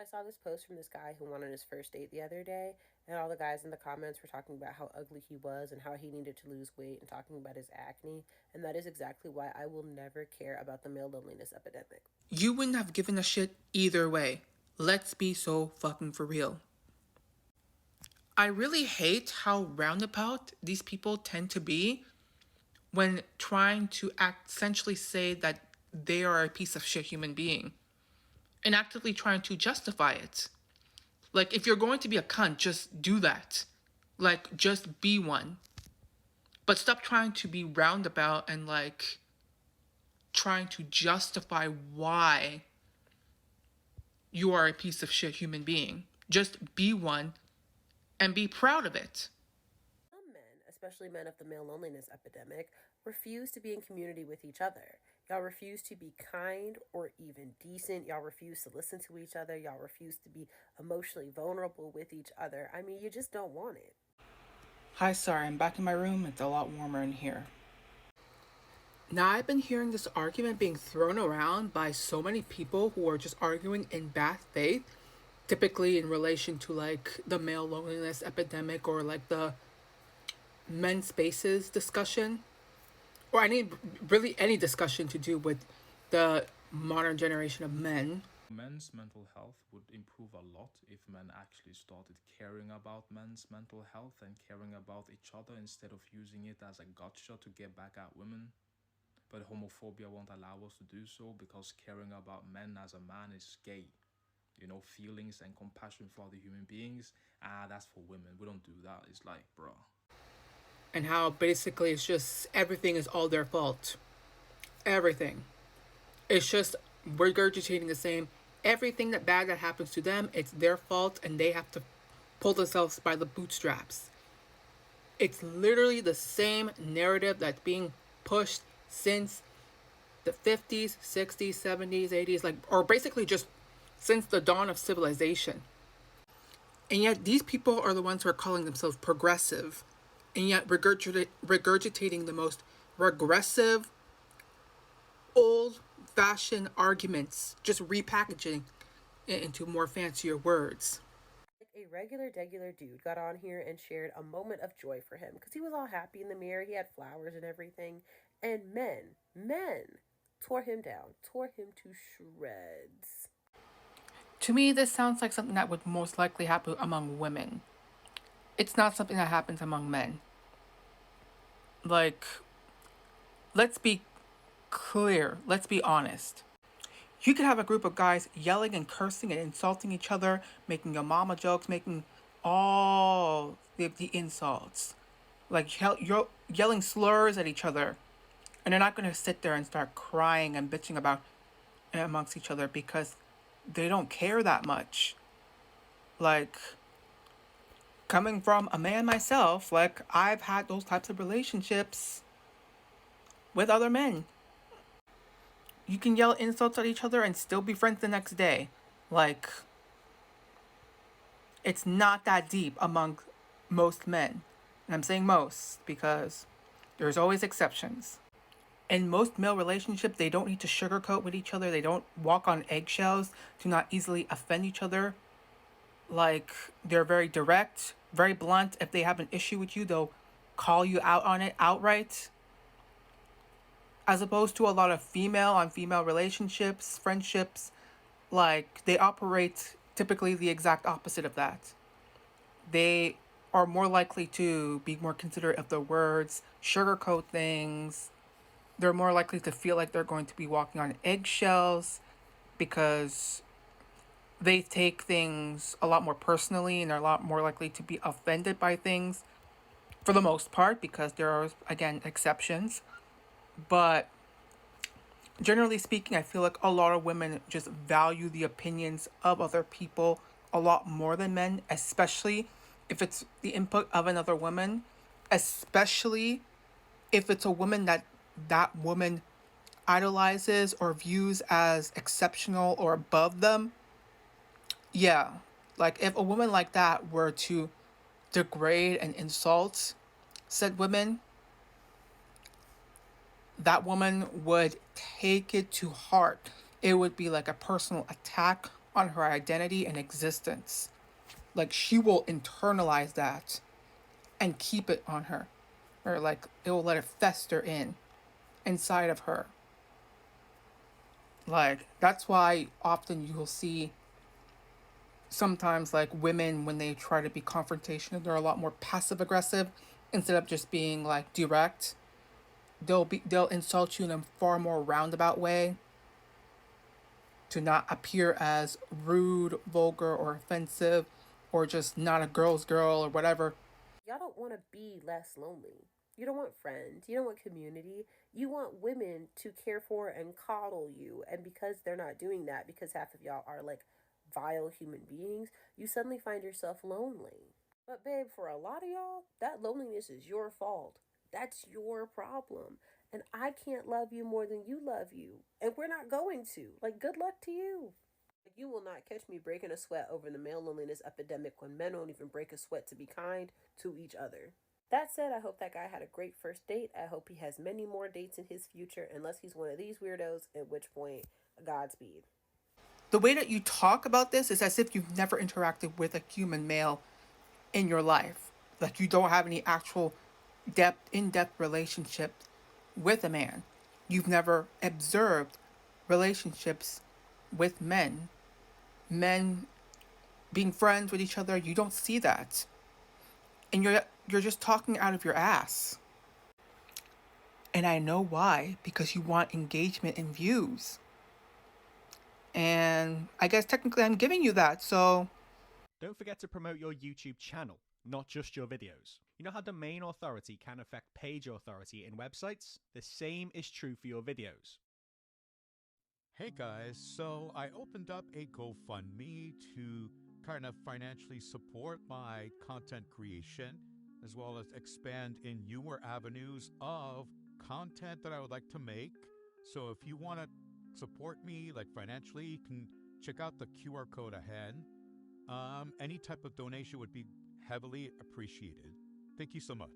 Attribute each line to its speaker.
Speaker 1: I saw this post from this guy who went on his first date the other day, and all the guys in the comments were talking about how ugly he was and how he needed to lose weight and talking about his acne. And that is exactly why I will never care about the male loneliness epidemic.
Speaker 2: You wouldn't have given a shit either way. Let's be so fucking for real. I really hate how roundabout these people tend to be when trying to essentially say that they are a piece of shit human being and actively trying to justify it. Like, if you're going to be a cunt, just do that. Like, just be one. But stop trying to be roundabout and, like, trying to justify why you are a piece of shit human being. Just be one and be proud of it.
Speaker 1: Some men, especially men of the male loneliness epidemic, refuse to be in community with each other. Y'all refuse to be kind or even decent. Y'all refuse to listen to each other. Y'all refuse to be emotionally vulnerable with each other. I mean, you just don't want it.
Speaker 2: Hi, sorry, I'm back in my room. It's a lot warmer in here. Now, I've been hearing this argument being thrown around by so many people who are just arguing in bad faith, typically in relation to like the male loneliness epidemic or like the men's spaces discussion, or any discussion to do with the modern generation of men.
Speaker 3: Men's mental health would improve a lot if men actually started caring about men's mental health and caring about each other instead of using it as a gotcha to get back at women. But homophobia won't allow us to do so because caring about men as a man is gay. You know, feelings and compassion for other human beings, that's for women. We don't do that. It's like, bro.
Speaker 2: And how basically it's just everything is all their fault. Everything. It's just regurgitating the same. Everything that bad that happens to them, it's their fault and they have to pull themselves by the bootstraps. It's literally the same narrative that's being pushed since the 50s, 60s, 70s, 80s, like, or basically just since the dawn of civilization. And yet these people are the ones who are calling themselves progressive and yet regurgitating the most regressive, old fashioned arguments, just repackaging it into more fancier words.
Speaker 1: Like a regular dude got on here and shared a moment of joy for him because he was all happy in the mirror. He had flowers and everything. And men tore him down, tore him to shreds.
Speaker 2: To me, this sounds like something that would most likely happen among women. It's not something that happens among men. Like, let's be clear, let's be honest. You could have a group of guys yelling and cursing and insulting each other, making your mama jokes, making all the insults. Like, you're yelling slurs at each other. And they're not going to sit there and start crying and bitching about it amongst each other because they don't care that much. Like, coming from a man myself, like, I've had those types of relationships with other men. You can yell insults at each other and still be friends the next day. Like, it's not that deep among most men. And I'm saying most because there's always exceptions. In most male relationships, they don't need to sugarcoat with each other. They don't walk on eggshells to not easily offend each other. Like, they're very direct, very blunt. If they have an issue with you, they'll call you out on it outright. As opposed to a lot of female on female relationships, friendships, like, they operate typically the exact opposite of that. They are more likely to be more considerate of their words, sugarcoat things. They're more likely to feel like they're going to be walking on eggshells because they take things a lot more personally and they're a lot more likely to be offended by things for the most part because there are, again, exceptions. But generally speaking, I feel like a lot of women just value the opinions of other people a lot more than men, especially if it's the input of another woman, especially if it's a woman that woman idolizes or views as exceptional or above them. Yeah, like if a woman like that were to degrade and insult said women, that woman would take it to heart. It would be like a personal attack on her identity and existence. Like she will internalize that and keep it on her, or like it will let it fester inside of her. Like that's why often you'll see sometimes like women when they try to be confrontational, they're a lot more passive aggressive instead of just being like direct. They'll insult you in a far more roundabout way to not appear as rude, vulgar, or offensive, or just not a girl's girl or whatever.
Speaker 1: Y'all don't want to be less lonely. You don't want friends. You don't want community. You want women to care for and coddle you. And because they're not doing that, because half of y'all are like vile human beings, you suddenly find yourself lonely. But, babe, for a lot of y'all, that loneliness is your fault. That's your problem. And I can't love you more than you love you. And we're not going to. Like, good luck to you. You will not catch me breaking a sweat over the male loneliness epidemic when men won't even break a sweat to be kind to each other. That said, I hope that guy had a great first date. I hope he has many more dates in his future, unless he's one of these weirdos, at which point, Godspeed.
Speaker 2: The way that you talk about this is as if you've never interacted with a human male in your life. Like you don't have any actual in-depth relationship with a man. You've never observed relationships with men. Men being friends with each other, you don't see that. And you're just talking out of your ass. And I know why, because you want engagement and views. And I guess technically I'm giving you that, so
Speaker 4: Don't forget to promote your YouTube channel, not just your videos. You know how domain authority can affect page authority in websites? The same is true for your videos.
Speaker 5: Hey guys, so I opened up a GoFundMe to kind of financially support my content creation, as well as expand in newer avenues of content that I would like to make. So if you want to support me like financially, you can check out the QR code ahead. Any type of donation would be heavily appreciated. Thank you so much.